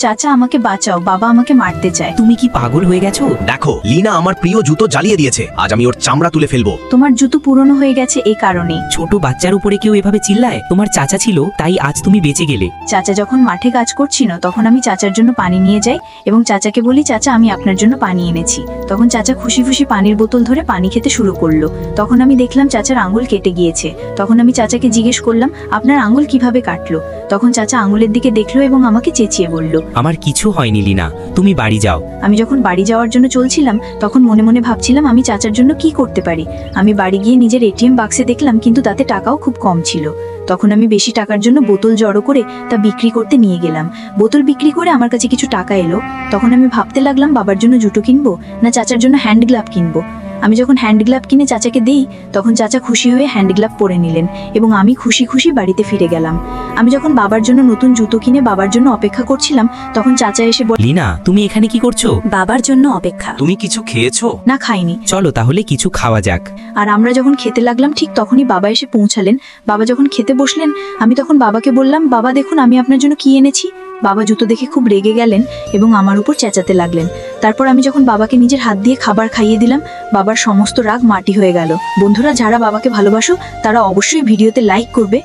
চাচা আমাকে বাঁচাও, বাবা আমাকে মারতে চায়। তুমি কি পাগল হয়ে গেছো? দেখো লিনা আমার প্রিয় জুতো জ্বালিয়ে দিয়েছে, আজ আমি ওর চামড়া তুলে ফেলবো। তোমার জুতো পুরনো হয়ে গেছে এই কারণেই। ছোট বাচ্চার উপরে কেউ এভাবে চিল্লায়? তোমার চাচা ছিল তাই আজ তুমি বেঁচে গেলে। চাচা যখন মাঠে কাজ করছিল তখন আমি চাচার জন্য পানি নিয়ে যাই এবং চাচাকে বলি, চাচা আমি আপনার জন্য পানি এনেছি। তখন চাচা খুশি খুশি পানির বোতল ধরে পানি খেতে শুরু করলো। তখন আমি দেখলাম চাচার আঙুল কেটে গিয়েছে। তখন আমি চাচাকে জিজ্ঞেস করলাম, আপনার আঙুল কিভাবে কাটলো? তখন চাচা আঙুলের দিকে দেখলো এবং আমাকে চেঁচিয়ে বলল, আমার কিছু হয়নি লিনা, তুমি বাড়ি যাও। আমি যখন বাড়ি যাওয়ার জন্য চলছিলাম তখন মনে মনে ভাবছিলাম আমি চাচার জন্য কি করতে পারি। আমি বাড়ি গিয়ে নিজের এটিএম বাক্সে দেখলাম কিন্তু তাতে টাকাও খুব কম ছিল। তখন আমি বেশি টাকার জন্য বোতল জড়ো করে তা বিক্রি করতে নিয়ে গেলাম। বোতল বিক্রি করে আমার কাছে কিছু টাকা এলো। তখন আমি ভাবতে লাগলাম বাবার জন্য জুতো কিনবো না চাচার জন্য হ্যান্ড গ্লাভ কিনবো। আমি যখন হ্যান্ড গ্লাভ কিনে চাচাকে দেই তখন চাচা খুশি হয়ে হ্যান্ড গ্লাভ পরে নিলেন এবং আমি খুশি খুশি বাড়িতে ফিরে গেলাম। আমি যখন বাবার জন্য নতুন জুতো কিনে বাবার জন্য অপেক্ষা করছিলাম তখন চাচা এসে বলল, লিনা তুমি এখানে কি করছো? বাবার জন্য অপেক্ষা। তুমি কিছু খেয়েছো? না খাইনি। চলো তাহলে কিছু খাওয়া যাক। আর আমরা যখন খেতে লাগলাম ঠিক তখনই বাবা এসে পৌঁছালেন। বাবা যখন খেতে বসলেন আমি তখন বাবাকে বললাম, বাবা দেখুন আমি আপনার জন্য কি এনেছি। বাবা জুতো দেখে খুব রেগে গেলেন এবং আমার উপর চেঁচাতে লাগলেন। তারপর আমি যখন বাবাকে নিজের হাত দিয়ে খাবার খাইয়ে দিলাম বাবার সমস্ত রাগ মাটি হয়ে গেল। বন্ধুরা যারা বাবাকে ভালোবাসো তারা অবশ্যই ভিডিওতে লাইক করবে।